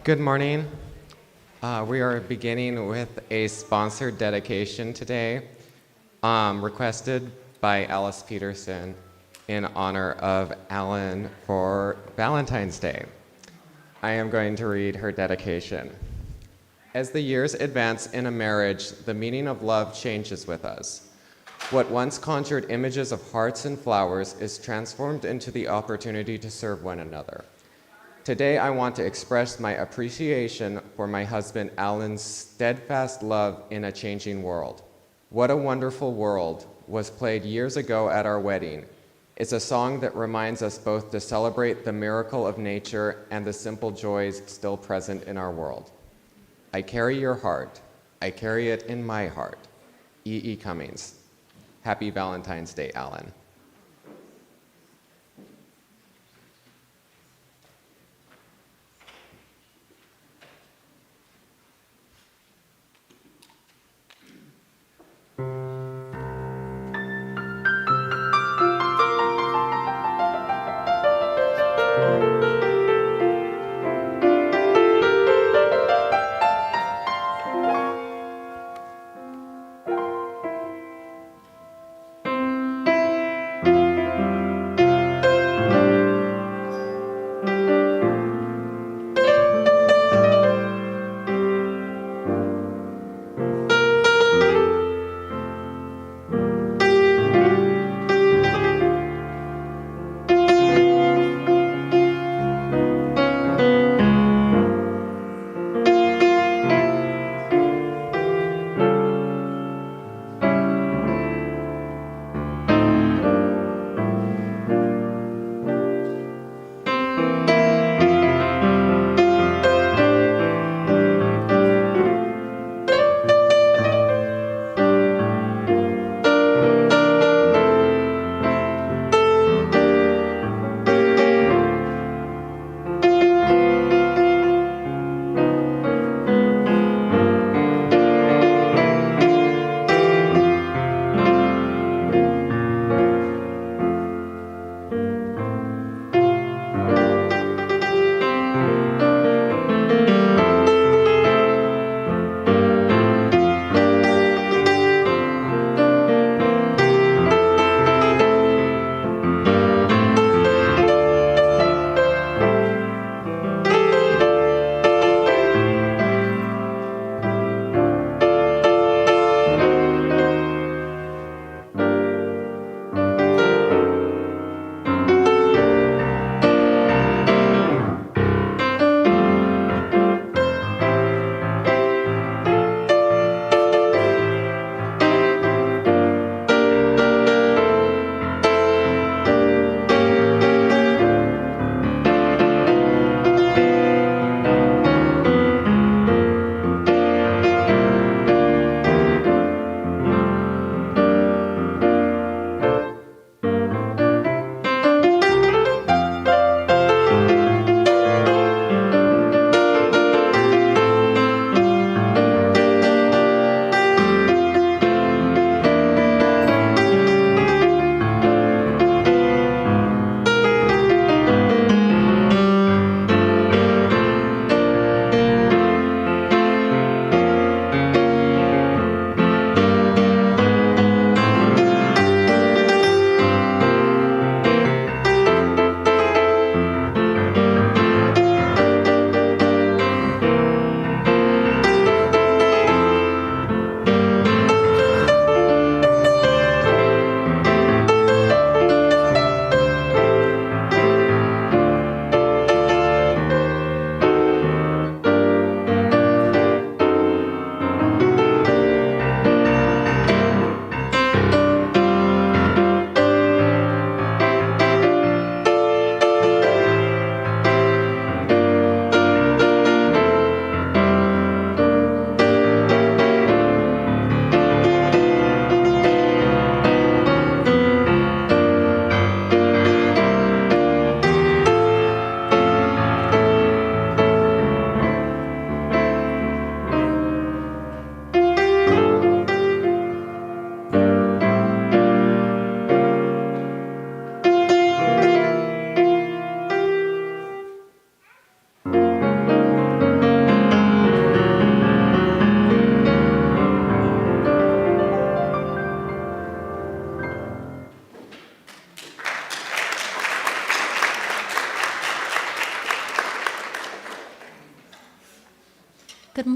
Good morning. We are beginning with a sponsored dedication today, requested by Alice Peterson in honor of Alan for Valentine's Day. I am going to read her dedication. As the years advance in a marriage, the meaning of love changes with us. What once conjured images of hearts and flowers is transformed into the opportunity to serve one another. Today, I want to express my appreciation for my husband Alan's steadfast love in a changing world. What a Wonderful World was played years ago at our wedding. It's a song that reminds us both to celebrate the miracle of nature and the simple joys still present in our world. I carry your heart. I carry it in my heart. E.E. Cummings. Happy Valentine's Day, Alan.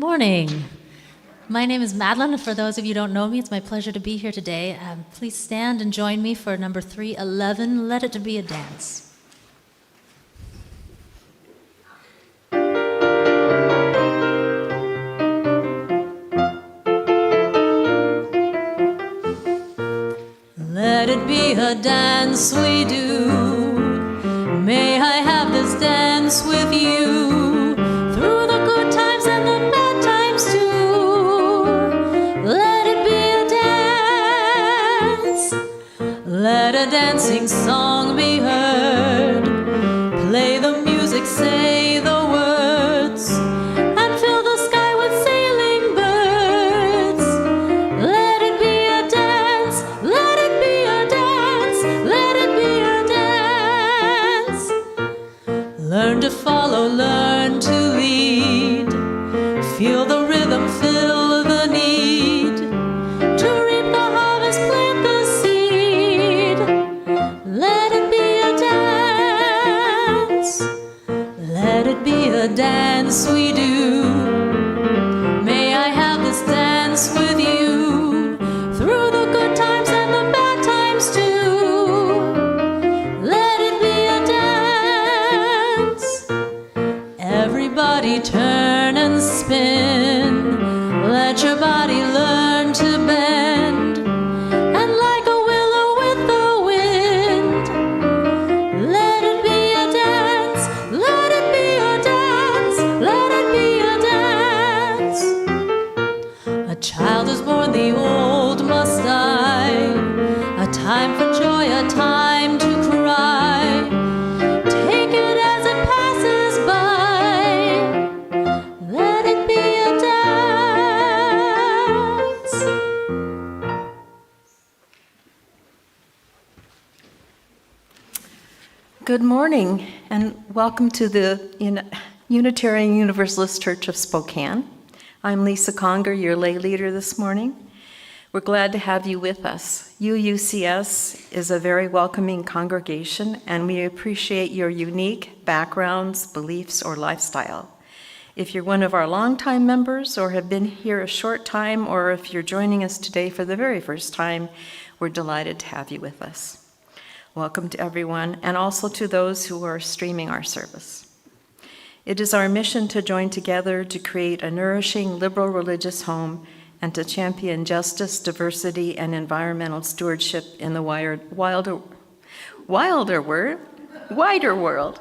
morning. My name is Madeline. For those of you who don't know me, it's my pleasure to be here today. Please stand and join me for number 311, Let It Be a Dance. Let it be a dance we do. May I have this dance with you through the good times and the bad times too. Let it be a dance. Let a dancing song be heard. Play the music, say the words, and fill the sky with sailing birds. Let it be a dance. Let it be a dance. Let it be a dance. Learn to follow, learn to lead. Feel the rhythm, feel the need. To reap the harvest, plant the seed. Let it be a dance. Let it be a dance we do. May I have this dance with you through the good times and the bad times too. Let it be a dance. Everybody turn and spin. Let your body learn to bend. And like a willow with the wind, let it be a dance. Let it be a dance. Let it be a dance. A child is born, the old must die. A time for joy, a time to cry. Take it as it passes by. Let it be a dance. Good morning, and welcome to the Unitarian Universalist Church of Spokane. I'm Lisa Conger, your lay leader this morning. We're glad to have you with us. UUCS is a very welcoming congregation, and we appreciate your unique backgrounds, beliefs, or lifestyle. If you're one of our longtime members or have been here a short time, or if you're joining us today for the very first time, we're delighted to have you with us. Welcome to everyone, and also to those who are streaming our service. It is our mission to join together to create a nourishing liberal religious home and to champion justice, diversity, and environmental stewardship in the wider world,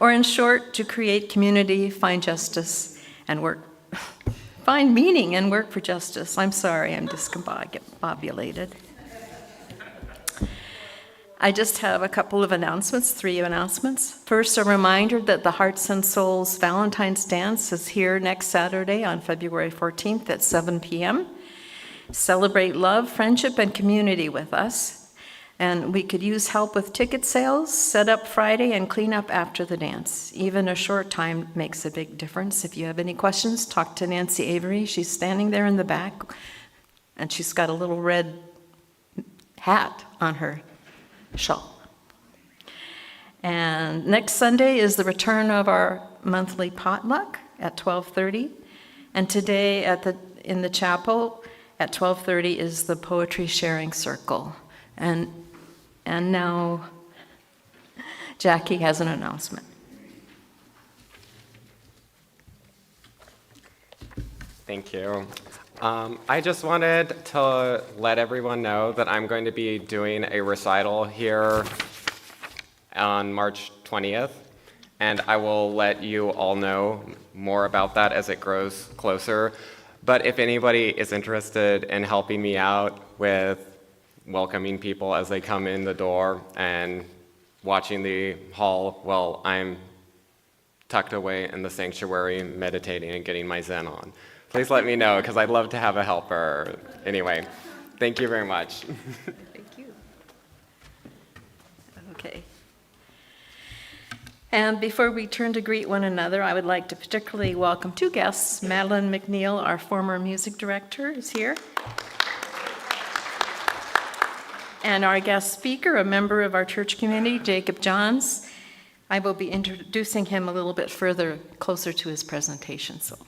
or in short, to create community, find justice, and find meaning and work for justice. I'm sorry, I'm discombobulated. I just have a couple of announcements, 3 announcements. First, a reminder that the Hearts and Souls Valentine's Dance is here next Saturday on February 14th at 7 p.m. Celebrate love, friendship, and community with us. And we could use help with ticket sales, set up Friday, and clean up after the dance. Even a short time makes a big difference. If you have any questions, talk to Nancy Avery. She's standing there in the back, and she's got a little red hat on her shawl. And next Sunday is the return of our monthly potluck at 12:30. And today in the chapel at 12:30 is the poetry sharing circle. And now Jackie has an announcement. Thank you. I just wanted to let everyone know that I'm going to be doing a recital here on March 20th, and I will let you all know more about that as it grows closer. But if anybody is interested in helping me out with welcoming people as they come in the door and watching the hall while I'm tucked away in the sanctuary meditating and getting my Zen on, please let me know, because I'd love to have a helper. Anyway, thank you very much. Thank you. Okay. And before we turn to greet one another, I would like to particularly welcome 2 guests. Madeline McNeil, our former music director, is here. And our guest speaker, a member of our church community, Jacob Johns. I will be introducing him a little bit further, closer to his presentation. So,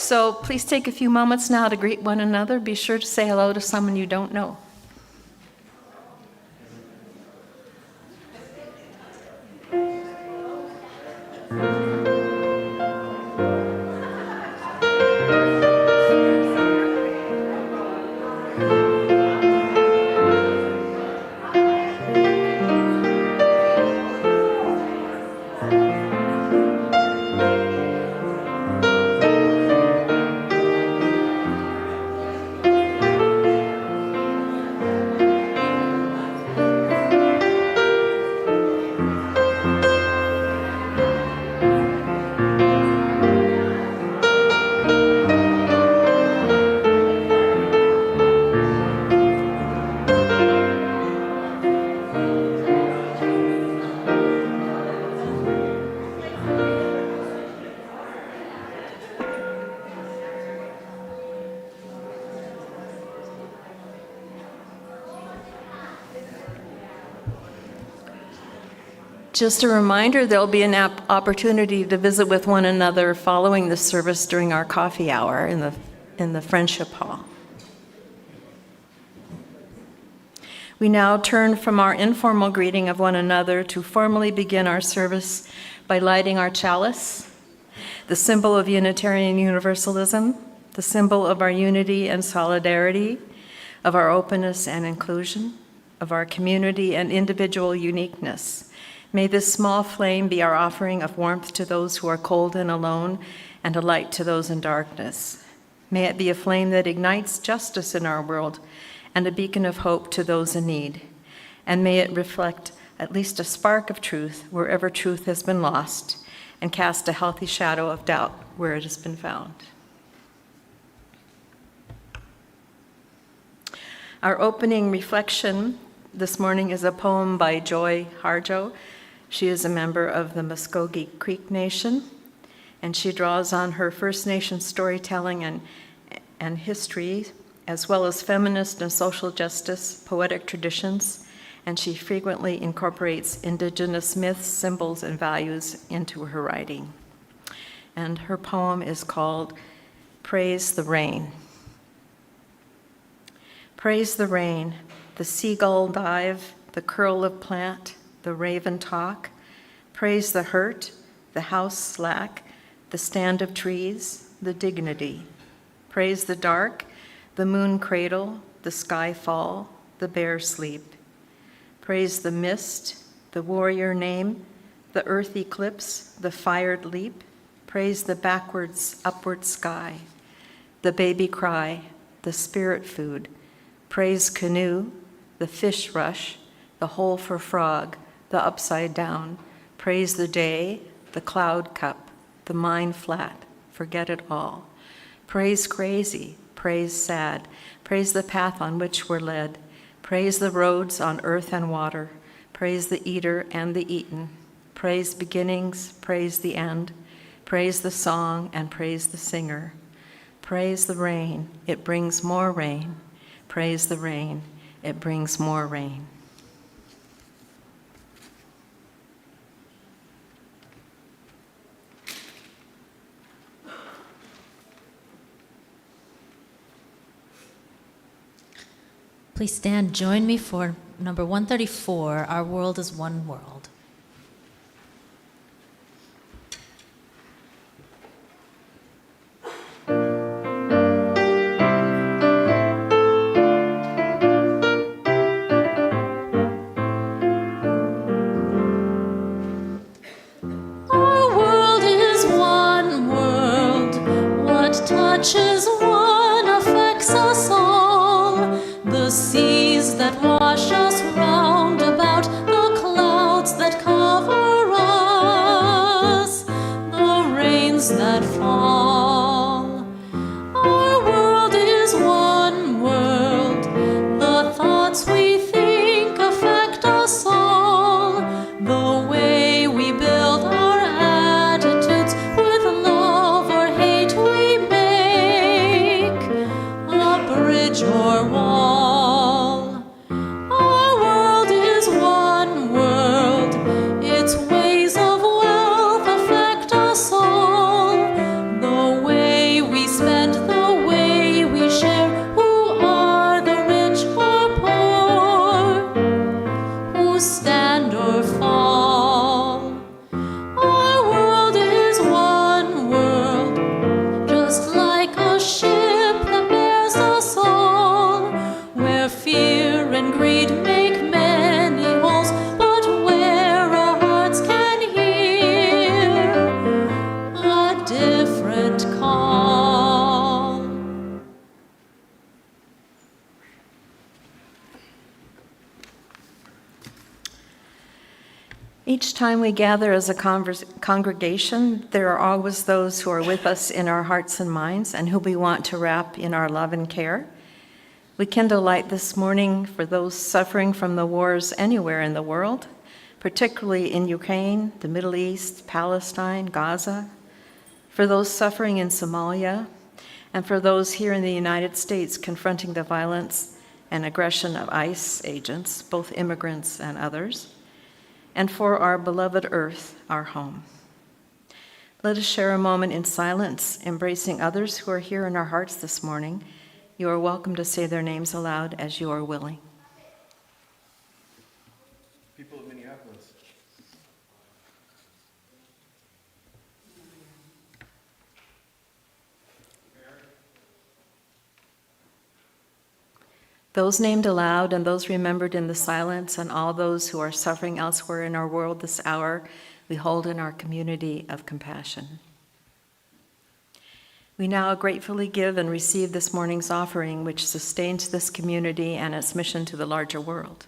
So please take a few moments now to greet one another. Be sure to say hello to someone you don't know. Just a reminder, there'll be an opportunity to visit with one another following the service during our coffee hour in the Friendship Hall. We now turn from our informal greeting of one another to formally begin our service by lighting our chalice, the symbol of Unitarian Universalism, the symbol of our unity and solidarity, of our openness and inclusion, of our community and individual uniqueness. May this small flame be our offering of warmth to those who are cold and alone, and a light to those in darkness. May it be a flame that ignites justice in our world, and a beacon of hope to those in need. And may it reflect at least a spark of truth wherever truth has been lost, and cast a healthy shadow of doubt where it has been found. Our opening reflection this morning is a poem by Joy Harjo. She is a member of the Muskogee Creek Nation, and she draws on her First Nation storytelling and history, as well as feminist and social justice poetic traditions, and she frequently incorporates indigenous myths, symbols, and values into her writing. And her poem is called Praise the Rain. Praise the rain, the seagull dive, the curl of plant, the raven talk. Praise the hurt, the house slack, the stand of trees, the dignity. Praise the dark, the moon cradle, the sky fall, the bear sleep. Praise the mist, the warrior name, the earth eclipse, the fired leap. Praise the backwards, upward sky, the baby cry, the spirit food. Praise canoe, the fish rush, the hole for frog, the upside down. Praise the day, the cloud cup, the mind flat, forget it all. Praise crazy, praise sad, praise the path on which we're led. Praise the roads on earth and water, praise the eater and the eaten. Praise beginnings, praise the end, praise the song and praise the singer. Praise the rain, it brings more rain. Praise the rain, it brings more rain. Please stand, join me for number 134, Our World is One World. Our world is one world, what touches one affects us all. The seas that wash us round about, the clouds that cover us, the rains that fall. Our world is one world, the thoughts we think affect us all, the way we build our attitudes with love or hate we make, a bridge or wall. Its ways of wealth affect us all, the Each time we gather as a congregation, there are always those who are with us in our hearts and minds and who we want to wrap in our love and care. We kindle light this morning for those suffering from the wars anywhere in the world, particularly in Ukraine, the Middle East, Palestine, Gaza, for those suffering in Somalia, and for those here in the United States confronting the violence and aggression of ICE agents, both immigrants and others, and for our beloved earth, our home. Let us share a moment in silence, embracing others who are here in our hearts this morning. You are welcome to say their names aloud as you are willing. People of Minneapolis. Those named aloud and those remembered in the silence, and all those who are suffering elsewhere in our world this hour, we hold in our community of compassion. We now gratefully give and receive this morning's offering, which sustains this community and its mission to the larger world.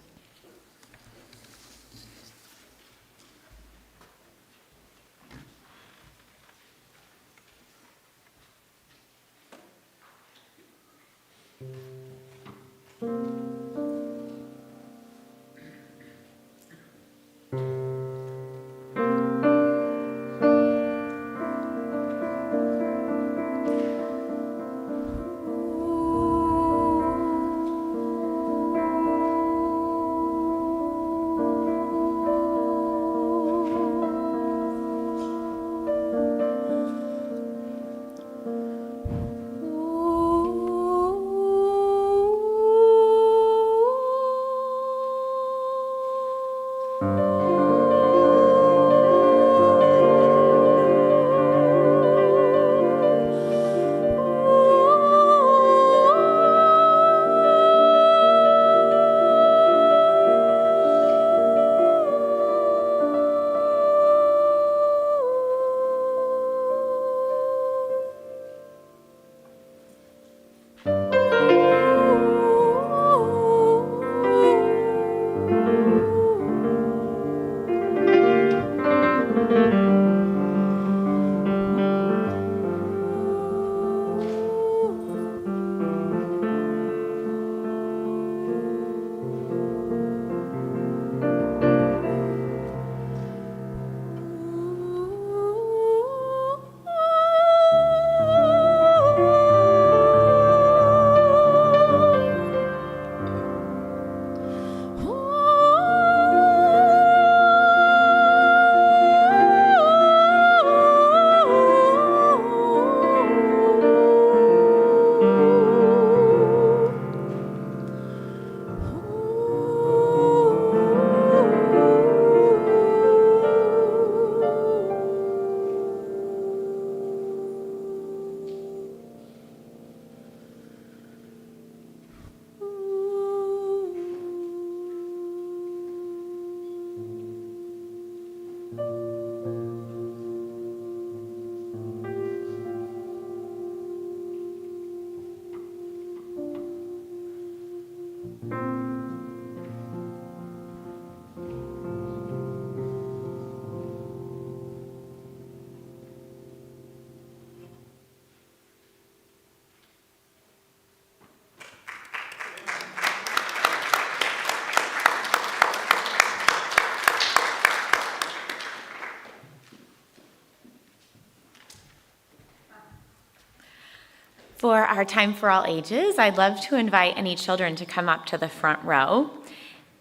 For our Time for All Ages, I'd love to invite any children to come up to the front row.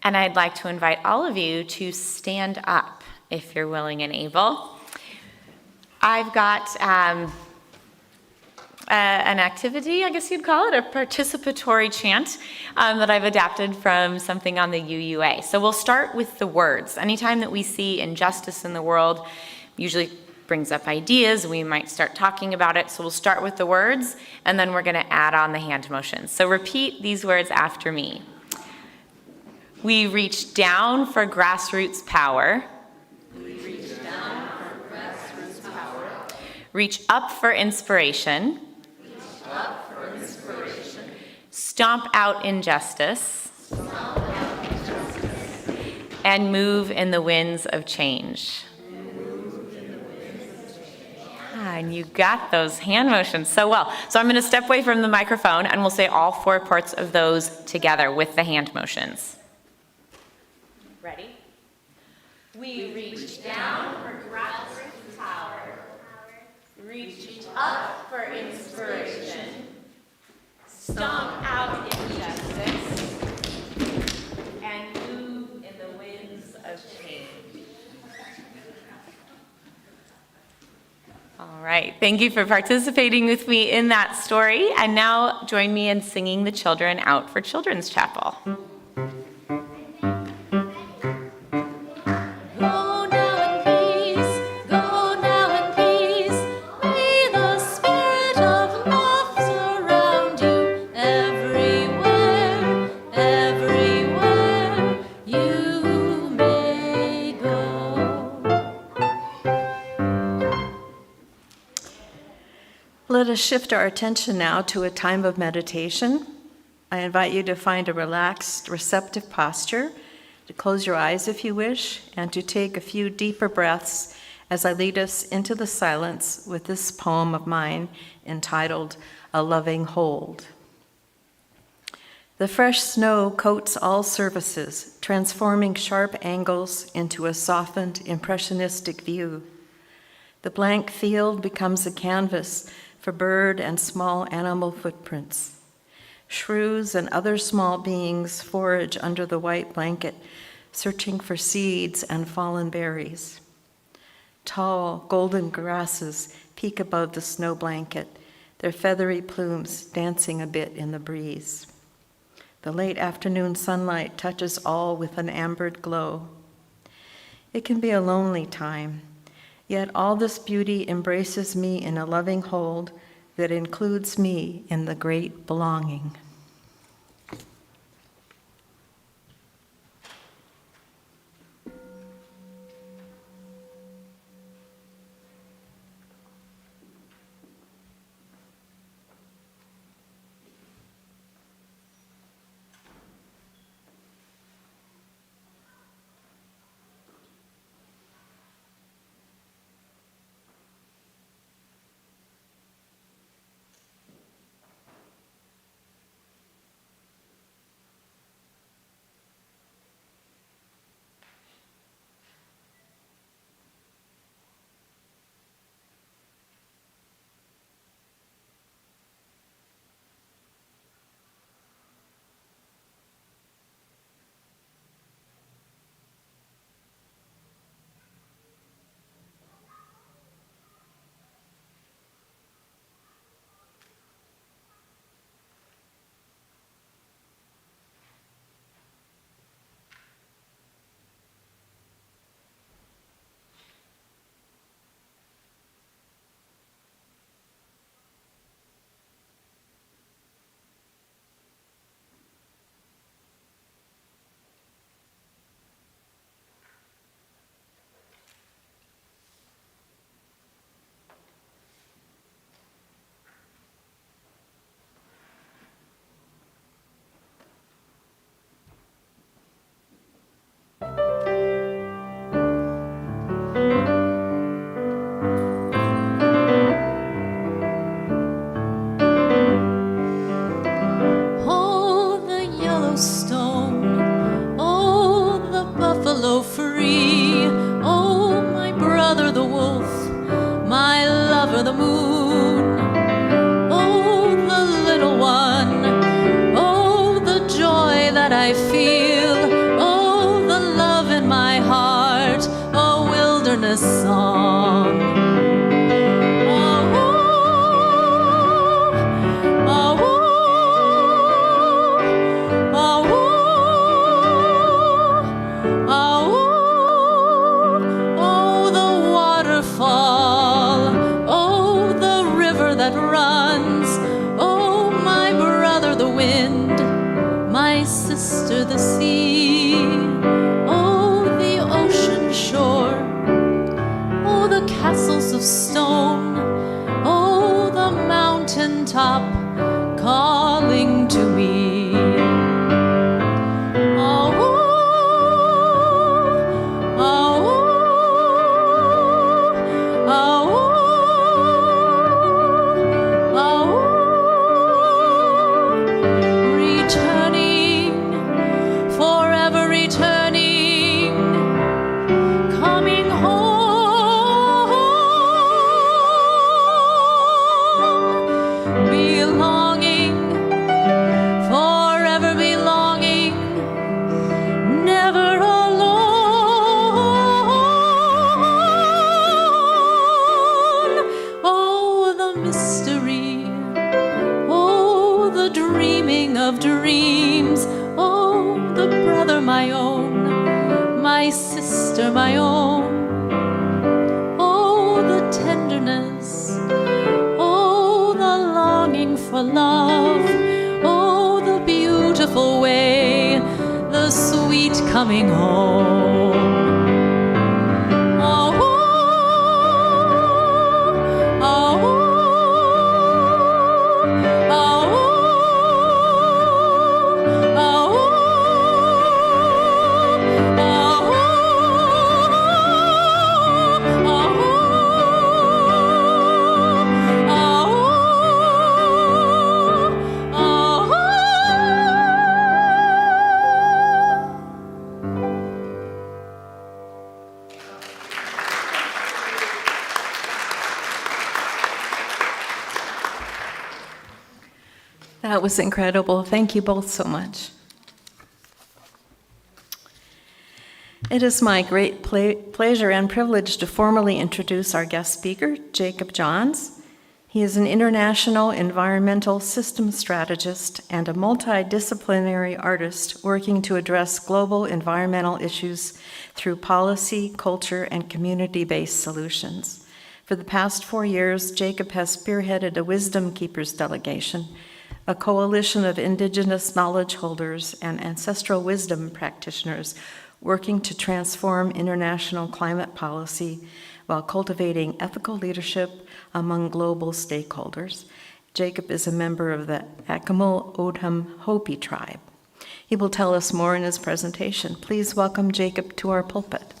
And I'd like to invite all of you to stand up if you're willing and able. I've got an activity, I guess you'd call it, a participatory chant that I've adapted from something on the UUA. So we'll start with the words. Anytime that we see injustice in the world, usually brings up ideas, we might start talking about it. So we'll start with the words, and then we're going to add on the hand motions. So repeat these words after me. We reach down for grassroots power. We reach down for grassroots power. Reach up for inspiration. Reach up for inspiration. Stomp out injustice. Stomp out injustice. and move in the winds of change. And you got those hand motions so well. So I'm going to step away from the microphone and we'll say all 4 parts of those together with the hand motions. Ready? We reach down for grasp and power, reach up for inspiration, stomp out injustice, and move in the winds of change. All right, thank you for participating with me in that story. And now join me in singing the children out for Children's Chapel. Let us shift our attention now to a time of meditation. I invite you to find a relaxed, receptive posture, to close your eyes if you wish, and to take a few deeper breaths as I lead us into the silence with this poem of mine entitled, A Loving Hold. The fresh snow coats all surfaces, transforming sharp angles into a softened, impressionistic view. The blank field becomes a canvas for bird and small animal footprints. Shrews and other small beings forage under the white blanket, searching for seeds and fallen berries. Tall, golden grasses peek above the snow blanket, their feathery plumes dancing a bit in the breeze. The late afternoon sunlight touches all with an ambered glow. It can be a lonely time, yet all this beauty embraces me in a loving hold that includes me in the great belonging. mystery. Oh, the dreaming of dreams. Oh, the brother my own, my sister my own. Oh, the tenderness. Oh, the longing for love. Oh, the beautiful way, the sweet coming home. That was incredible. Thank you both so much. It is my great pleasure and privilege to formally introduce our guest speaker, Jacob Johns. He is an international environmental systems strategist and a multidisciplinary artist working to address global environmental issues through policy, culture, and community-based solutions. For the past 4 years, Jacob has spearheaded a Wisdom Keepers delegation, a coalition of indigenous knowledge holders and ancestral wisdom practitioners working to transform international climate policy while cultivating ethical leadership among global stakeholders. Jacob is a member of the Akimal Hopi tribe. He will tell us more in his presentation. Please welcome Jacob to our pulpit.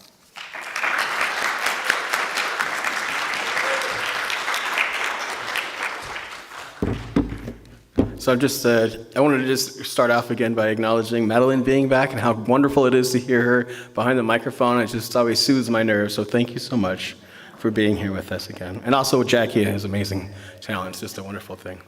So I wanted to just start off again by acknowledging Madeline being back and how wonderful it is to hear her behind the microphone. It just always soothes my nerves. So thank you so much for being here with us again. And also Jackie and his amazing talent. It's just a wonderful thing.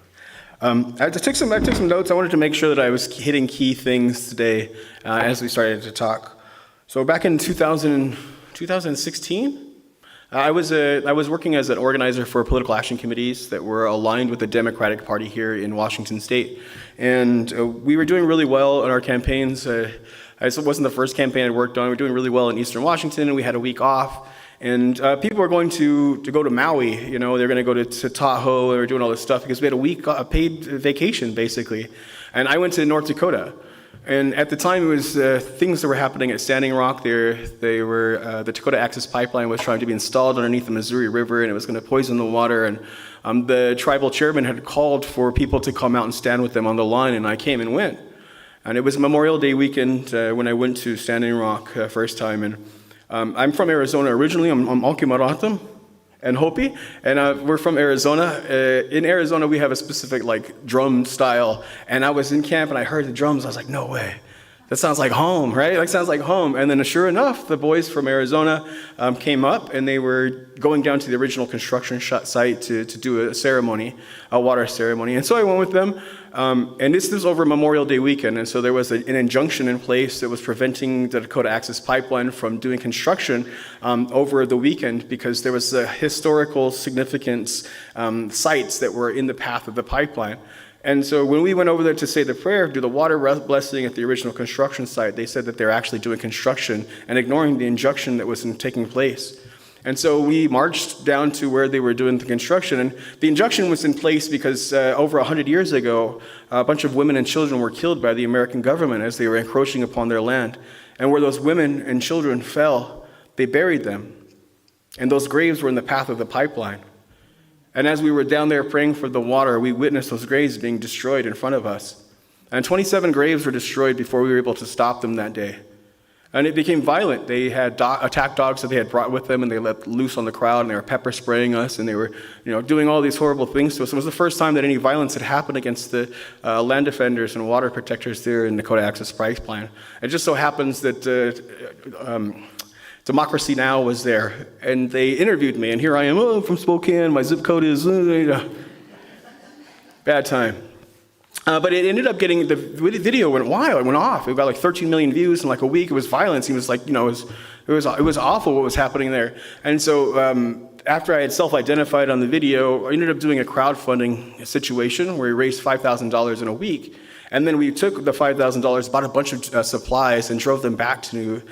I took some notes. I wanted to make sure that I was hitting key things today as we started to talk. So back in 2016, I was working as an organizer for political action committees that were aligned with the Democratic Party here in Washington State. And we were doing really well in our campaigns. It wasn't the first campaign I'd worked on. We were doing really well in Eastern Washington, and we had a week off. And people were going to go to Maui. You know, they're going to go to Tahoe. They were doing all this stuff because we had a week, a paid vacation, basically. And I went to North Dakota. And at the time, it was things that were happening at Standing Rock. The Dakota Access Pipeline was trying to be installed underneath the Missouri River, and it was going to poison the water. And the tribal chairman had called for people to come out and stand with them on the line, and I came and went. And it was Memorial Day weekend when I went to Standing Rock first time. And I'm from Arizona originally. I'm Akimal and Hopi, and we're from Arizona. In Arizona, we have a specific drum style, and I was in camp and I heard the drums. I was like, no way, that sounds like home, right? That sounds like home. And then sure enough, the boys from Arizona came up, and they were going down to the original construction site to do a ceremony, a water ceremony. And so I went with them, and this was over Memorial Day weekend, and so there was an injunction in place that was preventing the Dakota Access Pipeline from doing construction over the weekend because there was historical significance sites that were in the path of the pipeline. And so when we went over there to say the prayer, do the water blessing at the original construction site, they said that they're actually doing construction and ignoring the injunction that was taking place. And so we marched down to where they were doing the construction, and the injunction was in place because over 100 years ago, a bunch of women and children were killed by the American government as they were encroaching upon their land. And where those women and children fell, they buried them. And those graves were in the path of the pipeline. And as we were down there praying for the water, we witnessed those graves being destroyed in front of us. And 27 graves were destroyed before we were able to stop them that day. And it became violent. They had attack dogs that they had brought with them, and they let loose on the crowd, and they were pepper spraying us, and they were, doing all these horrible things to us. It was the first time that any violence had happened against the land defenders and water protectors there in Dakota Access Pipeline. It just so happens that Democracy Now! Was there, and they interviewed me, and here I am, I'm from Spokane, my zip code is, bad time. But it ended up getting, the video went wild, it went off. It got 13 million views in a week. It was violence. He was it was awful what was happening there. And so after I had self-identified on the video, I ended up doing a crowdfunding situation where we raised $5,000 in a week. And then we took the $5,000, bought a bunch of supplies, and drove them back to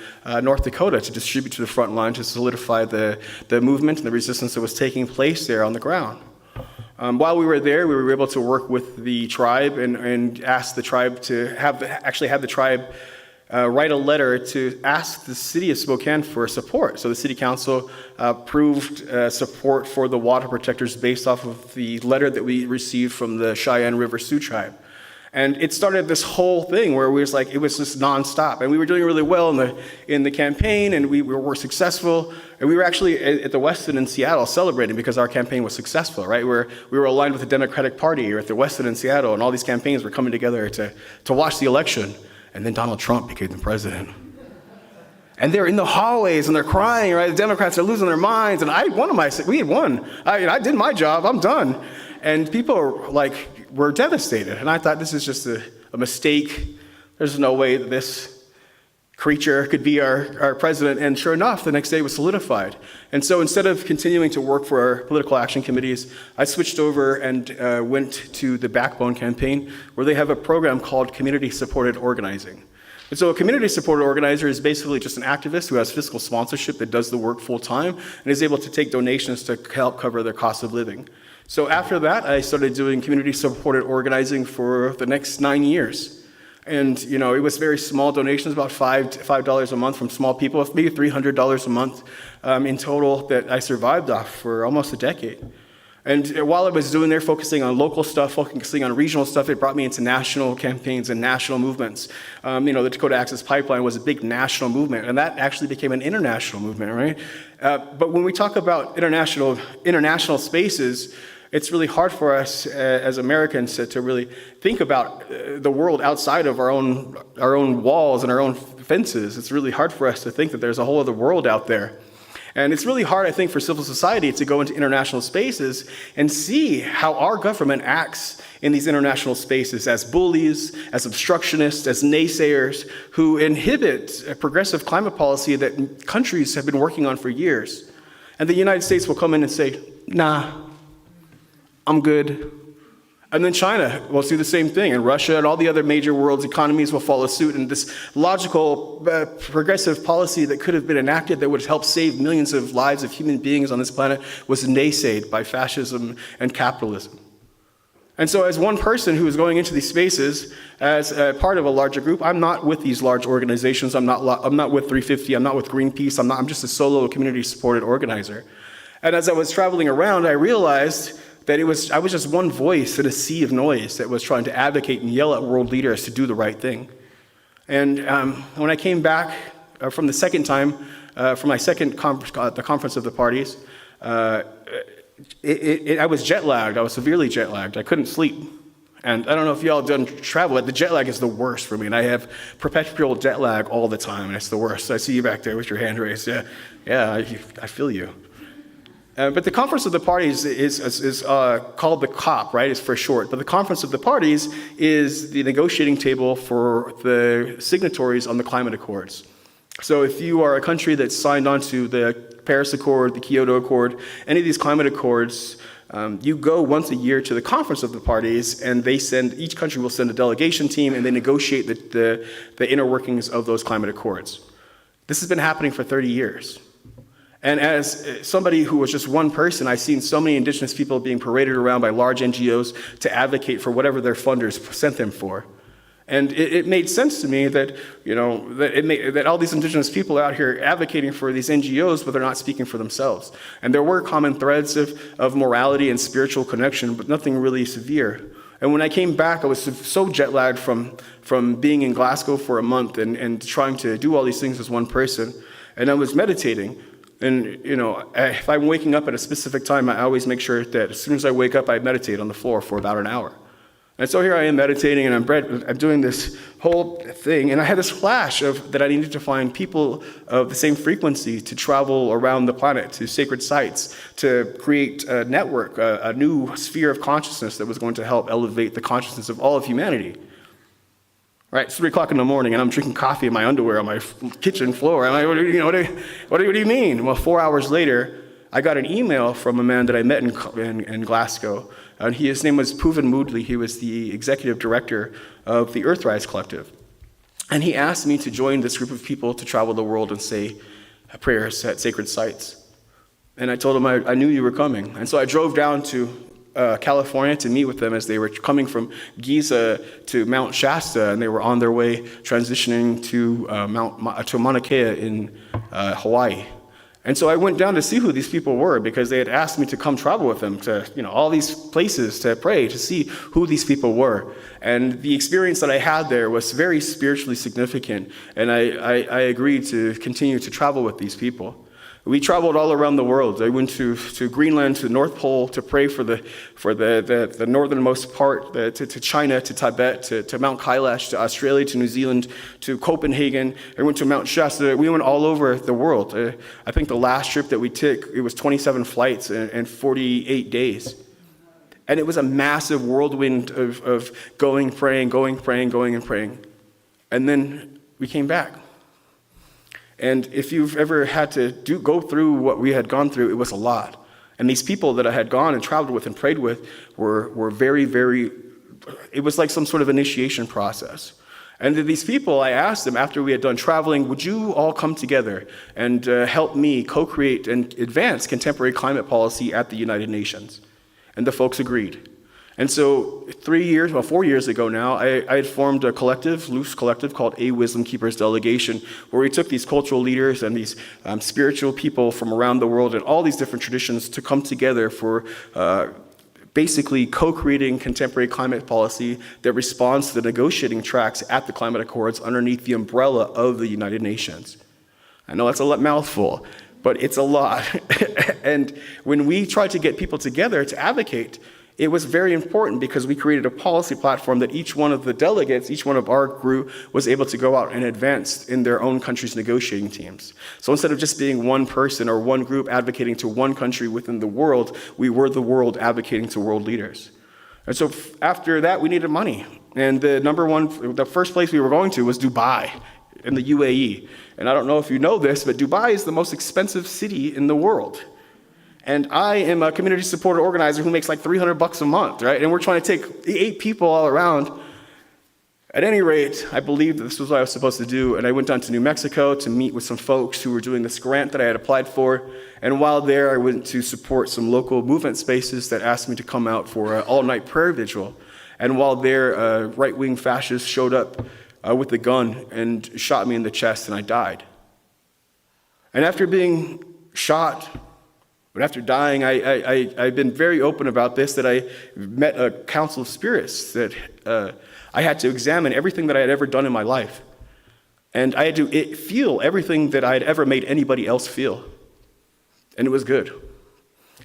North Dakota to distribute to the front line to solidify the movement and the resistance that was taking place there on the ground. While we were there, we were able to work with the tribe and ask the tribe to have the tribe write a letter to ask the city of Spokane for support. So the city council approved support for the water protectors based off of the letter that we received from the Cheyenne River Sioux tribe. And it started this whole thing where it was just nonstop. And we were doing really well in the campaign, and we were successful. And we were actually at the Westin in Seattle celebrating because our campaign was successful, right? We were aligned with the Democratic Party at the Westin in Seattle, and all these campaigns were coming together to watch the election. And then Donald Trump became the president. And they're in the hallways and they're crying, right? The Democrats are losing their minds. And we had won. I did my job, I'm done. And people were devastated. And I thought, this is just a mistake. There's no way that this creature could be our president. And sure enough, the next day was solidified. And so instead of continuing to work for our political action committees, I switched over and went to the Backbone campaign, where they have a program called community-supported organizing. And so a community-supported organizer is basically just an activist who has fiscal sponsorship that does the work full-time and is able to take donations to help cover their cost of living. So after that, I started doing community-supported organizing for the next 9 years. And, it was very small donations, about $5 a month from small people, maybe $300 a month in total that I survived off for almost a decade. And while I was doing there, focusing on local stuff, focusing on regional stuff, it brought me into national campaigns and national movements. The Dakota Access Pipeline was a big national movement, and that actually became an international movement, right? But when we talk about international spaces, it's really hard for us as Americans to really think about the world outside of our own walls and our own fences. It's really hard for us to think that there's a whole other world out there. And it's really hard, I think, for civil society to go into international spaces and see how our government acts in these international spaces as bullies, as obstructionists, as naysayers who inhibit a progressive climate policy that countries have been working on for years. And the United States will come in and say, nah, I'm good. And then China will do the same thing, and Russia and all the other major world's economies will follow suit. And this logical, progressive policy that could have been enacted that would help save millions of lives of human beings on this planet was naysayed by fascism and capitalism. And so as one person who is going into these spaces as a part of a larger group, I'm not with these large organizations. I'm not with 350. I'm not with Greenpeace. I'm just a solo community-supported organizer. And as I was traveling around, I realized that I was just one voice in a sea of noise that was trying to advocate and yell at world leaders to do the right thing. And when I came back from the second time, from my second the conference of the parties, I was jet lagged. I was severely jet lagged. I couldn't sleep. And I don't know if y'all done travel, but the jet lag is the worst for me. And I have perpetual jet lag all the time, and it's the worst. I see you back there with your hand raised. Yeah, I feel you. But the Conference of the Parties is called the COP, right? It's for short. But the Conference of the Parties is the negotiating table for the signatories on the climate accords. So if you are a country that's signed on to the Paris Accord, the Kyoto Accord, any of these climate accords, you go once a year to the Conference of the Parties, and each country will send a delegation team, and they negotiate the inner workings of those climate accords. This has been happening for 30 years. And as somebody who was just one person, I've seen so many indigenous people being paraded around by large NGOs to advocate for whatever their funders sent them for. And it made sense to me that, that all these indigenous people out here advocating for these NGOs, but they're not speaking for themselves. And there were common threads of morality and spiritual connection, but nothing really severe. And when I came back, I was so jet lagged from being in Glasgow for a month and trying to do all these things as one person. And I was meditating. And, if I'm waking up at a specific time, I always make sure that as soon as I wake up, I meditate on the floor for about an hour. And so here I am meditating, and I'm doing this whole thing, and I had this flash that I needed to find people of the same frequency to travel around the planet to sacred sites, to create a network, a new sphere of consciousness that was going to help elevate the consciousness of all of humanity. Right, it's 3 o'clock in the morning, and I'm drinking coffee in my underwear on my kitchen floor. I'm like, what do you mean? Well, 4 hours later, I got an email from a man that I met in Glasgow. And his name was Poovan Moodley. He was the executive director of the Earthrise Collective. And he asked me to join this group of people to travel the world and say prayers at sacred sites. And I told him I knew you were coming. And so I drove down to California to meet with them as they were coming from Giza to Mount Shasta, and they were on their way transitioning to Mauna Kea in Hawaii. And so I went down to see who these people were, because they had asked me to come travel with them to, all these places to pray, to see who these people were. And the experience that I had there was very spiritually significant, and I agreed to continue to travel with these people. We traveled all around the world. I went to Greenland, to the North Pole, to pray for the northernmost part, to China, to Tibet, to Mount Kailash, to Australia, to New Zealand, to Copenhagen. I went to Mount Shasta. We went all over the world. I think the last trip that we took, it was 27 flights and 48 days. And it was a massive whirlwind of going, praying, and praying. And then we came back. And if you've ever had to go through what we had gone through, it was a lot. And these people that I had gone and traveled with and prayed with were very, very, it was like some sort of initiation process. And these people, I asked them after we had done traveling, would you all come together and help me co-create and advance contemporary climate policy at the United Nations? And the folks agreed. And so 4 years ago now, I had formed a loose collective called A Wisdom Keepers Delegation, where we took these cultural leaders and these spiritual people from around the world and all these different traditions to come together for basically co-creating contemporary climate policy that responds to the negotiating tracks at the climate accords underneath the umbrella of the United Nations. I know that's a mouthful, but it's a lot. And when we tried to get people together to advocate, it was very important because we created a policy platform that each one of the delegates, each one of our group, was able to go out and advance in their own country's negotiating teams. So instead of just being one person or one group advocating to one country within the world, we were the world advocating to world leaders. And so after that, we needed money. And the first place we were going to was Dubai in the UAE. And I don't know if you know this, but Dubai is the most expensive city in the world. And I am a community supporter organizer who makes like $300 a month, right? And we're trying to take 8 people all around. At any rate, I believed that this was what I was supposed to do, and I went down to New Mexico to meet with some folks who were doing this grant that I had applied for. And while there, I went to support some local movement spaces that asked me to come out for an all-night prayer vigil. And while there, a right-wing fascist showed up with a gun and shot me in the chest, and I died. And after being shot, but after dying, I've been very open about this, that I met a council of spirits, that I had to examine everything that I had ever done in my life. And I had to feel everything that I had ever made anybody else feel. And it was good.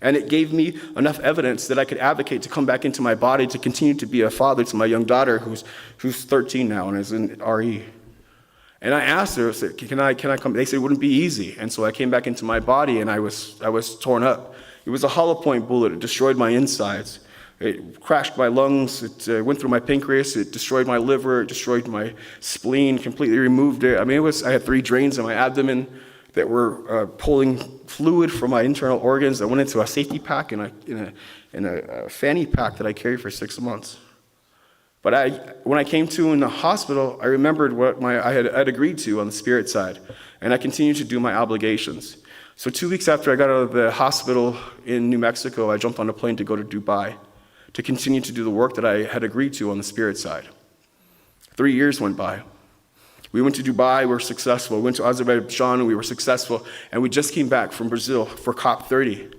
And it gave me enough evidence that I could advocate to come back into my body to continue to be a father to my young daughter who's 13 now and is in RE. And I asked her, I said, can I come? They said it wouldn't be easy. And so I came back into my body and I was torn up. It was a hollow point bullet. It destroyed my insides. It crashed my lungs. It went through my pancreas. It destroyed my liver. It destroyed my spleen, completely removed it. I mean, I had 3 drains in my abdomen that were pulling fluid from my internal organs. I went into a safety pack and in a fanny pack that I carried for 6 months. But when I came to in the hospital, I remembered what I'd agreed to on the spirit side, and I continued to do my obligations. So 2 weeks after I got out of the hospital in New Mexico, I jumped on a plane to go to Dubai to continue to do the work that I had agreed to on the spirit side. 3 years went by. We went to Dubai, we were successful. We went to Azerbaijan, we were successful. And we just came back from Brazil for COP30,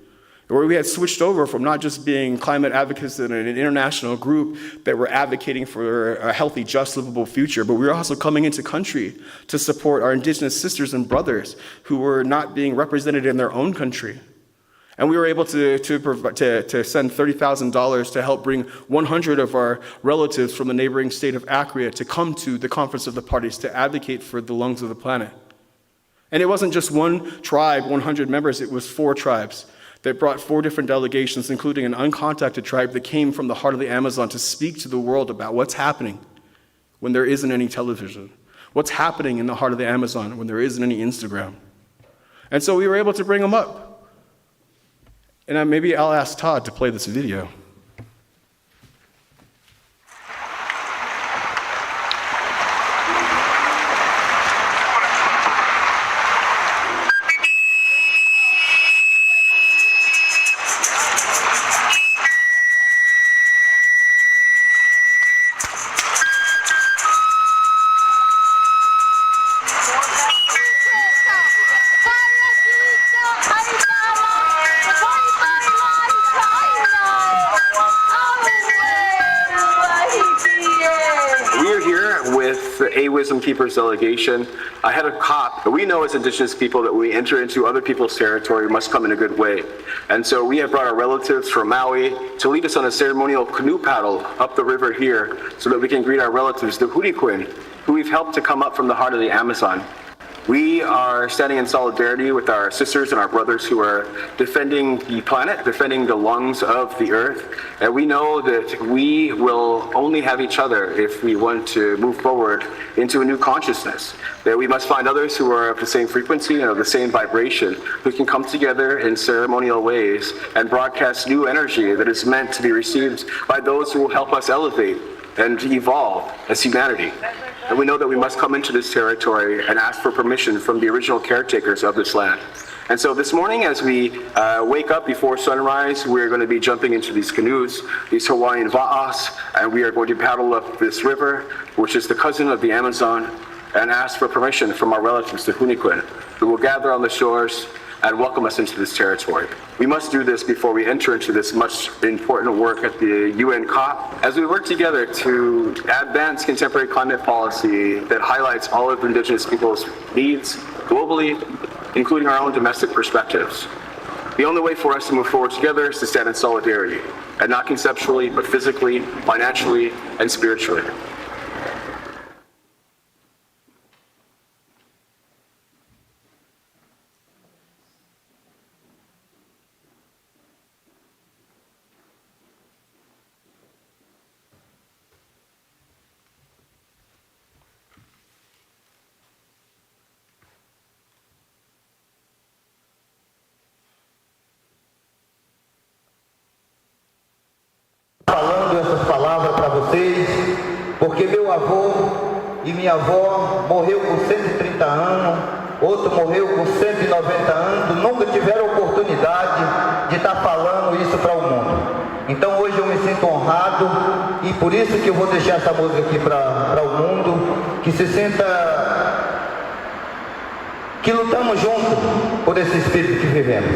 where we had switched over from not just being climate advocates in an international group that were advocating for a healthy, just, livable future, but we were also coming into country to support our indigenous sisters and brothers who were not being represented in their own country. And we were able to send $30,000 to help bring 100 of our relatives from the neighboring state of Acre to come to the Conference of the Parties to advocate for the lungs of the planet. And it wasn't just one tribe, 100 members, it was 4 tribes that brought 4 different delegations, including an uncontacted tribe that came from the heart of the Amazon to speak to the world about what's happening when there isn't any television, what's happening in the heart of the Amazon when there isn't any Instagram. And so we were able to bring them up. And maybe I'll ask Todd to play this video. Keepers delegation. I had a cop. We know as indigenous people that when we enter into other people's territory, we must come in a good way. And so we have brought our relatives from Maui to lead us on a ceremonial canoe paddle up the river here so that we can greet our relatives, the Hurikwin, who we've helped to come up from the heart of the Amazon. We are standing in solidarity with our sisters and our brothers who are defending the planet, defending the lungs of the earth. And we know that we will only have each other if we want to move forward into a new consciousness. That we must find others who are of the same frequency and of the same vibration, who can come together in ceremonial ways and broadcast new energy that is meant to be received by those who will help us elevate and evolve as humanity. And we know that we must come into this territory and ask for permission from the original caretakers of this land. And so this morning, as we wake up before sunrise, we're going to be jumping into these canoes, these Hawaiian va'as, and we are going to paddle up this river, which is the cousin of the Amazon, and ask for permission from our relatives, the Hunikwin, who will gather on the shores and welcome us into this territory. We must do this before we enter into this much important work at the UN COP, as we work together to advance contemporary climate policy that highlights all of indigenous people's needs globally, including our own domestic perspectives. The only way for us to move forward together is to stand in solidarity, and not conceptually, but physically, financially, and spiritually. Falando essas palavras para vocês, porque meu avô e minha avó morreu com 130 anos, outro morreu com 190 anos, nunca tiveram oportunidade de estar falando isso para o mundo. Então hoje eu me sinto honrado e por isso que eu vou deixar essa música aqui para o mundo, que se sinta que lutamos juntos por esse espírito que vivemos.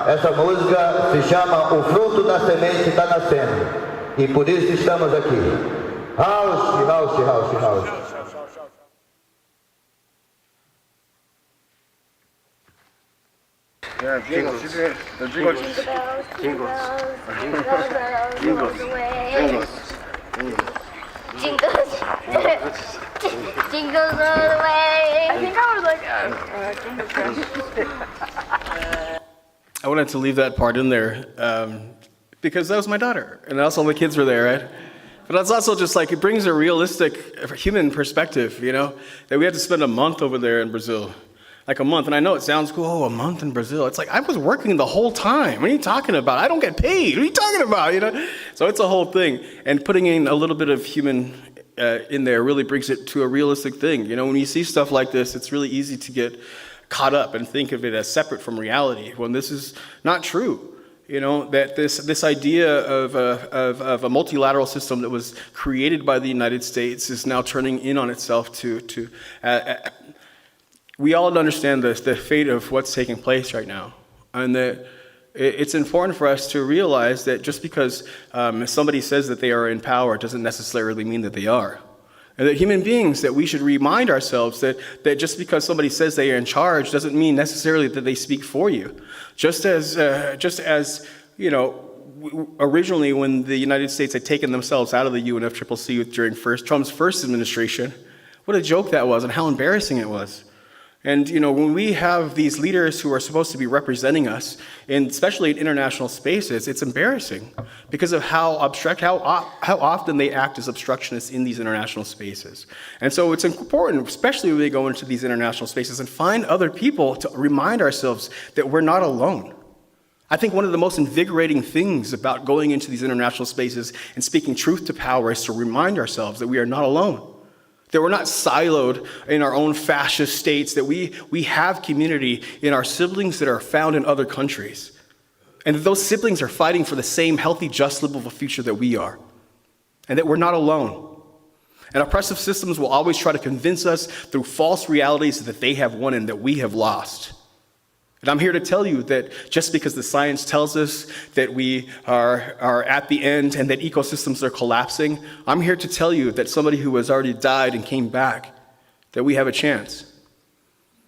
Essa música se chama O Fruto da Semente Está Nascendo. E por isso estamos aqui. House, house, house, house. Yeah, jingles. The jingles. Jingles. Jingles. Jingles. Jingles. Jingles. Jingles all the way. I think I was like, I wanted to leave that part in there because that was my daughter, and also my kids were there, right? But that's also just like, it brings a realistic human perspective, you know, that we had to spend a month over there in Brazil. Like a month, and I know it sounds cool, oh, a month in Brazil. It's like, I was working the whole time. What are you talking about? I don't get paid. What are you talking about, you know? So it's a whole thing. And putting in a little bit of human in there really brings it to a realistic thing. You know, when you see stuff like this, it's really easy to get caught up and think of it as separate from reality, when this is not true. You know, that this idea of a multilateral system that was created by the United States is now turning in on itself to we all understand the fate of what's taking place right now, and that it's important for us to realize that just because somebody says that they are in power doesn't necessarily mean that they are. And that human beings, that we should remind ourselves that just because somebody says they are in charge doesn't mean necessarily that they speak for you. Just as you know, originally when the United States had taken themselves out of the UNFCCC during Trump's first administration, what a joke that was and how embarrassing it was. And, you know, when we have these leaders who are supposed to be representing us, and especially in international spaces, it's embarrassing because of how often they act as obstructionists in these international spaces. And so it's important, especially when we go into these international spaces, and find other people to remind ourselves that we're not alone. I think one of the most invigorating things about going into these international spaces and speaking truth to power is to remind ourselves that we are not alone. That we're not siloed in our own fascist states, that we have community in our siblings that are found in other countries. And that those siblings are fighting for the same healthy, just, livable future that we are. And that we're not alone. And oppressive systems will always try to convince us through false realities that they have won and that we have lost. And I'm here to tell you that just because the science tells us that we are at the end and that ecosystems are collapsing, I'm here to tell you that somebody who has already died and came back, that we have a chance.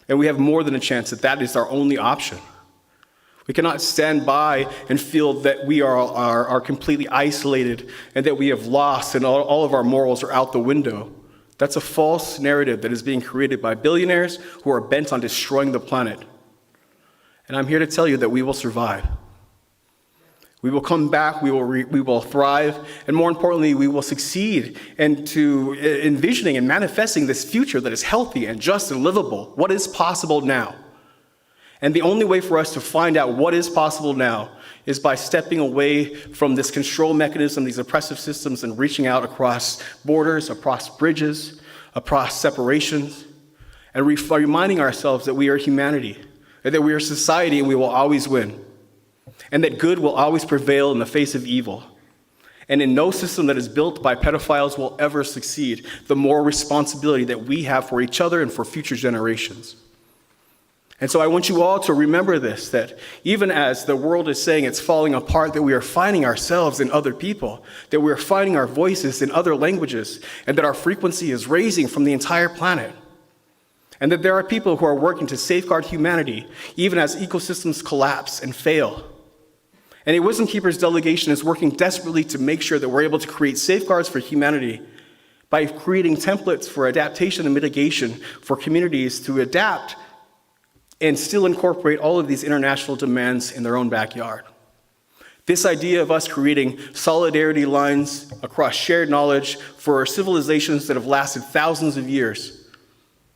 And we have more than a chance, that is our only option. We cannot stand by and feel that we are completely isolated and that we have lost and all of our morals are out the window. That's a false narrative that is being created by billionaires who are bent on destroying the planet. And I'm here to tell you that we will survive. We will come back, we will thrive, and more importantly, we will succeed into envisioning and manifesting this future that is healthy and just and livable. What is possible now? And the only way for us to find out what is possible now is by stepping away from this control mechanism, these oppressive systems, and reaching out across borders, across bridges, across separations, and reminding ourselves that we are humanity, and that we are society and we will always win, and that good will always prevail in the face of evil. And in no system that is built by pedophiles will ever succeed, the moral responsibility that we have for each other and for future generations. And so I want you all to remember this, that even as the world is saying it's falling apart, that we are finding ourselves in other people, that we are finding our voices in other languages, and that our frequency is raising from the entire planet. And that there are people who are working to safeguard humanity, even as ecosystems collapse and fail. And a Wisdom Keepers delegation is working desperately to make sure that we're able to create safeguards for humanity by creating templates for adaptation and mitigation for communities to adapt and still incorporate all of these international demands in their own backyard. This idea of us creating solidarity lines across shared knowledge for civilizations that have lasted thousands of years,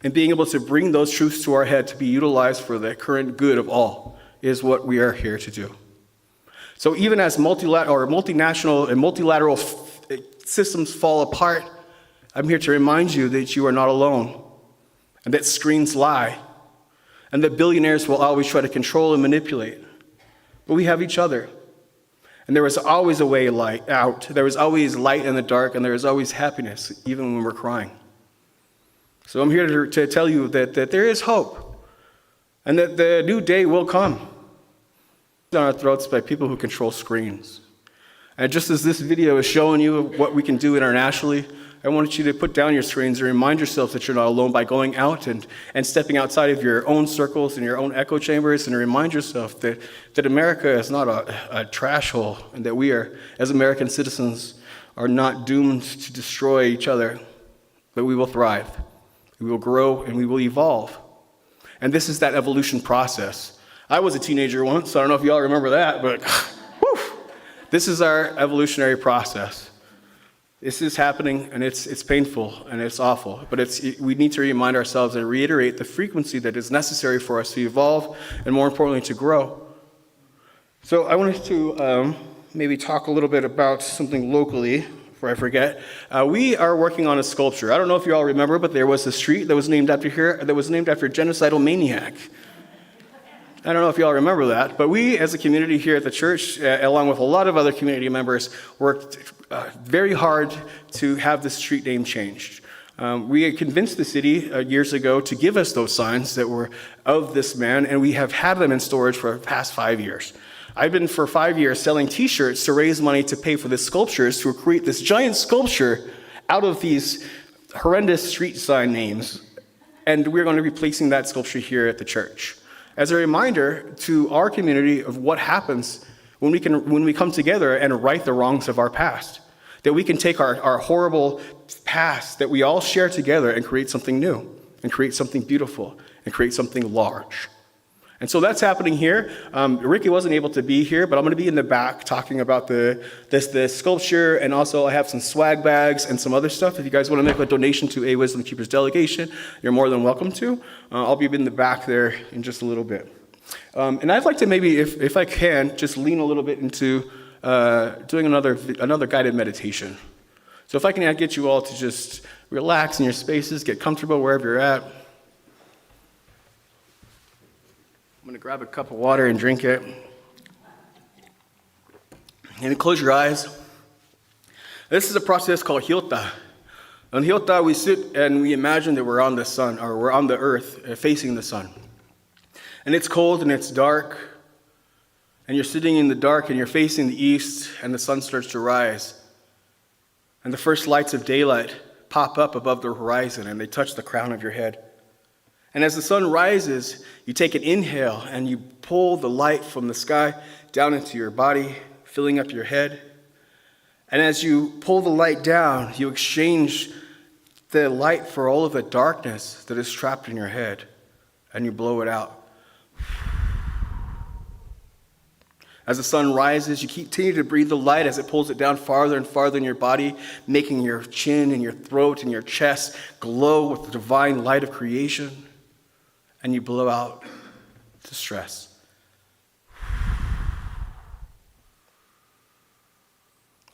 and being able to bring those truths to our head to be utilized for the current good of all is what we are here to do. So even as multinational and multilateral systems fall apart, I'm here to remind you that you are not alone, and that screens lie, and that billionaires will always try to control and manipulate. But we have each other. And there is always a way out. There is always light in the dark, and there is always happiness, even when we're crying. So I'm here to tell you that there is hope, and that the new day will come. On our throats by people who control screens. And just as this video is showing you what we can do internationally, I want you to put down your screens and remind yourself that you're not alone by going out and stepping outside of your own circles and your own echo chambers, and remind yourself that America is not a trash hole, and that we are, as American citizens, are not doomed to destroy each other but we will thrive. We will grow and we will evolve. And this is that evolution process. I was a teenager once, so I don't know if y'all remember that, but whew, this is our evolutionary process. This is happening, and it's painful, and it's awful, but we need to remind ourselves and reiterate the frequency that is necessary for us to evolve, and more importantly, to grow. So I wanted to maybe talk a little bit about something locally, before I forget. We are working on a sculpture. I don't know if you all remember, but there was a street that was named after here, that was named after a genocidal maniac. I don't know if you all remember that, but we as a community here at the church, along with a lot of other community members, worked very hard to have the street name changed. We had convinced the city years ago to give us those signs that were of this man, and we have had them in storage for the past 5 years. I've been for 5 years selling t-shirts to raise money to pay for the sculptures, to create this giant sculpture out of these horrendous street sign names, and we're going to be placing that sculpture here at the church as a reminder to our community of what happens when we come together and right the wrongs of our past. That we can take our horrible past that we all share together and create something new, and create something beautiful, and create something large. And so that's happening here. Ricky wasn't able to be here, but I'm going to be in the back talking about the sculpture, and also I have some swag bags and some other stuff. If you guys want to make a donation to a Wisdom Keepers delegation, you're more than welcome to. I'll be in the back there in just a little bit. And I'd like to maybe, if I can, just lean a little bit into doing another guided meditation. So if I can get you all to just relax in your spaces, get comfortable wherever you're at. I'm going to grab a cup of water and drink it. And close your eyes. This is a process called Hyota. On Hyota, we sit and we imagine that we're on the sun, or we're on the earth, facing the sun. And it's cold and it's dark. And you're sitting in the dark and you're facing the east, and the sun starts to rise. And the first lights of daylight pop up above the horizon, and they touch the crown of your head. And as the sun rises, you take an inhale and you pull the light from the sky down into your body, filling up your head. And as you pull the light down, you exchange the light for all of the darkness that is trapped in your head, and you blow it out. As the sun rises, you continue to breathe the light as it pulls it down farther and farther in your body, making your chin and your throat and your chest glow with the divine light of creation. And you blow out the stress.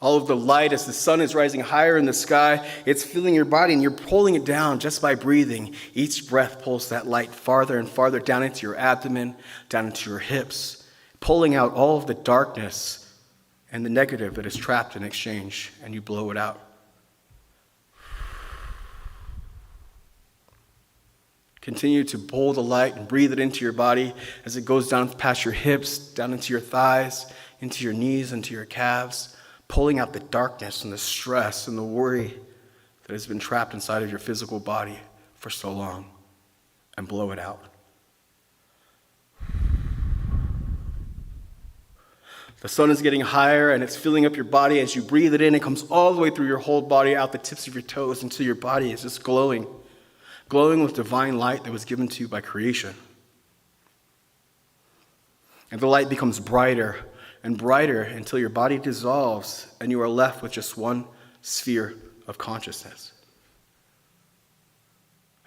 All of the light, as the sun is rising higher in the sky, it's filling your body, and you're pulling it down just by breathing. Each breath pulls that light farther and farther down into your abdomen, down into your hips, pulling out all of the darkness and the negative that is trapped in exchange, and you blow it out. Continue to pull the light and breathe it into your body as it goes down past your hips, down into your thighs, into your knees, into your calves, pulling out the darkness and the stress and the worry that has been trapped inside of your physical body for so long, and blow it out. The sun is getting higher, and it's filling up your body. As you breathe it in, it comes all the way through your whole body, out the tips of your toes, until your body is just glowing with divine light that was given to you by creation. And the light becomes brighter and brighter until your body dissolves and you are left with just one sphere of consciousness.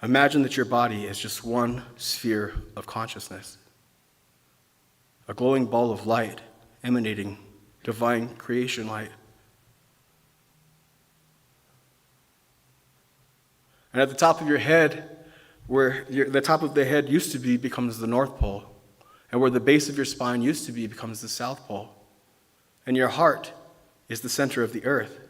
Imagine that your body is just one sphere of consciousness, a glowing ball of light emanating divine creation light. And at the top of your head, where the top of the head used to be, becomes the North Pole. And where the base of your spine used to be, becomes the South Pole. And your heart is the center of the earth.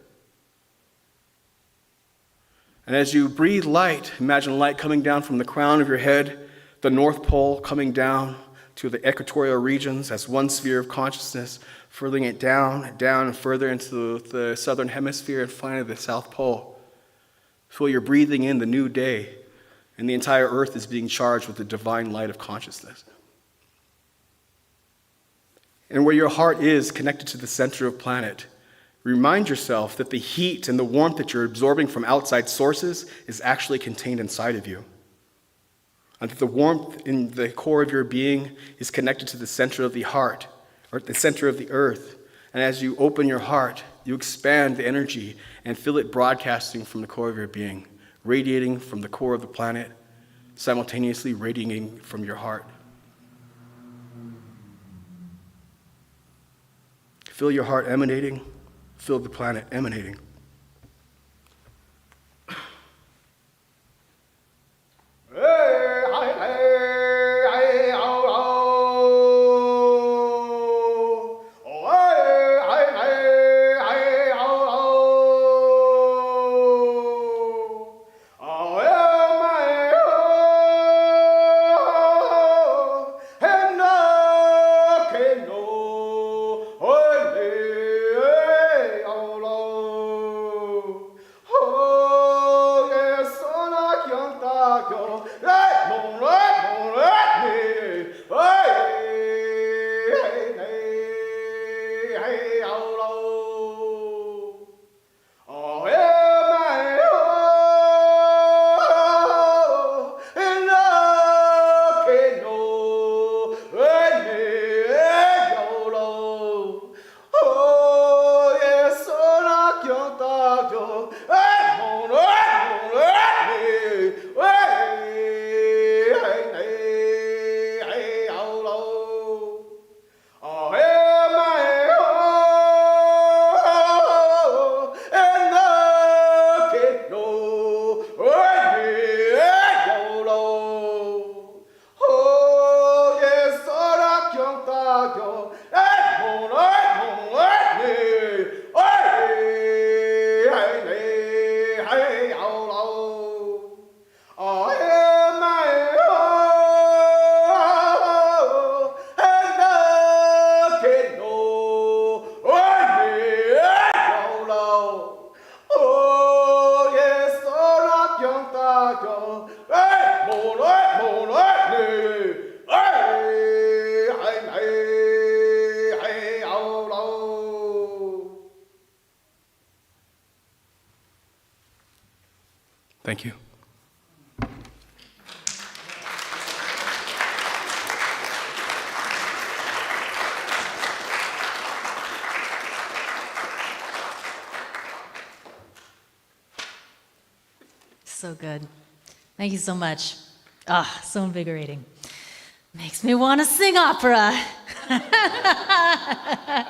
And as you breathe light, imagine light coming down from the crown of your head, the North Pole coming down to the equatorial regions as one sphere of consciousness, furthering it down and further into the southern hemisphere, and finally the South Pole. So you're breathing in the new day, and the entire earth is being charged with the divine light of consciousness. And where your heart is connected to the center of planet, Remind yourself that the heat and the warmth that you're absorbing from outside sources is actually contained inside of you. And that the warmth in the core of your being is connected to the center of the heart, or the center of the earth. And as you open your heart, you expand the energy and feel it broadcasting from the core of your being, radiating from the core of the planet, simultaneously radiating from your heart. Feel your heart emanating, feel the planet emanating. Thank you. So good. Thank you so much. So invigorating. Makes me want to sing opera.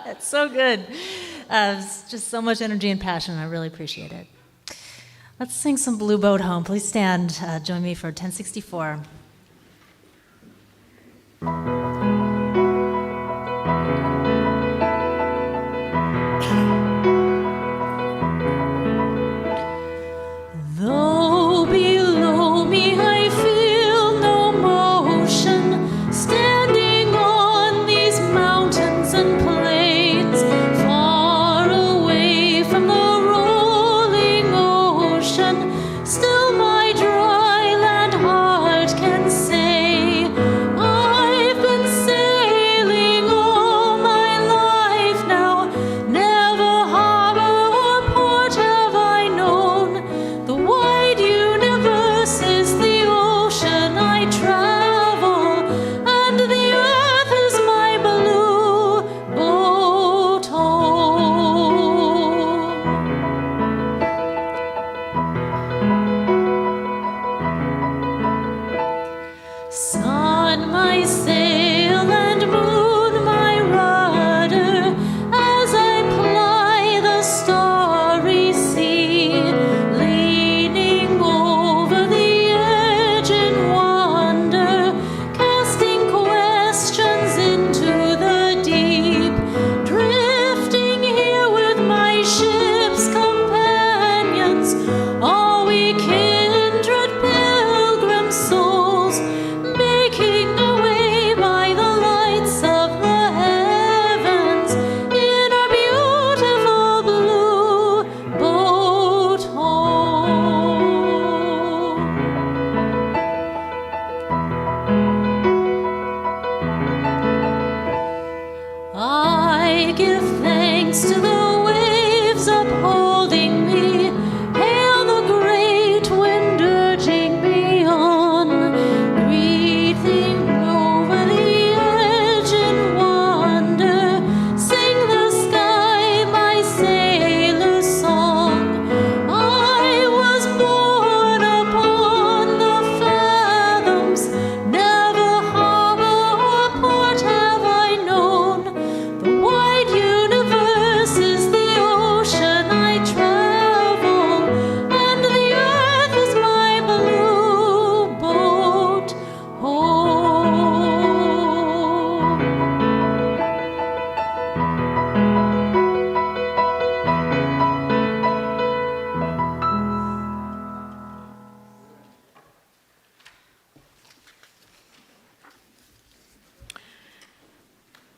It's so good. It's just so much energy and passion. I really appreciate it. Let's sing some Blue Boat Home. Please stand. Join me for 1064. Though below me I feel no motion, standing on these mountains and plains, far away from the rolling ocean, still my dry land heart can say, I've been sailing all my life now, never harbor or port have I known. The wide universe is the ocean I travel, and the earth is my blue boat home. Sun, my sail, and moon, my rudder, as I ply the starry sea, leaning over the edge in wonder, casting questions into the deep, drifting here with my ship's companions, all we kindred pilgrim souls, making a way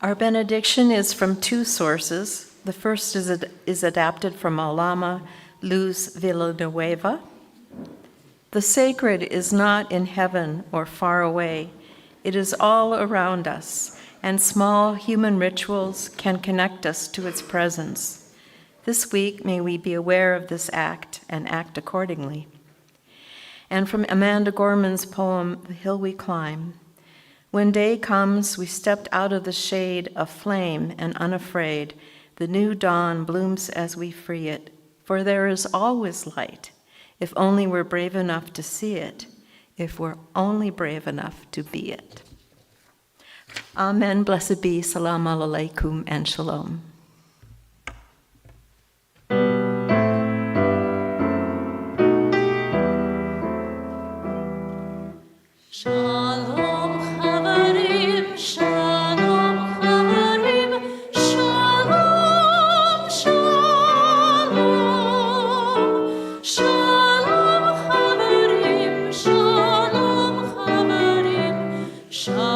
Our benediction is from two sources. The first is adapted from Alama Luz Villanueva. The sacred is not in heaven or far away. It is all around us, and small human rituals can connect us to its presence. This week, may we be aware of this act and act accordingly. And from Amanda Gorman's poem, The Hill We Climb. When day comes, we stepped out of the shade of flame and unafraid. The new dawn blooms as we free it, for there is always light, if only we're brave enough to see it, if we're only brave enough to be it. Amen, blessed be, salam alaikum, and shalom. Shalom Chavarim, Shalom Chavarim, Shalom, Shalom, Shalom Chavarim, Shalom Chavarim, Shalom.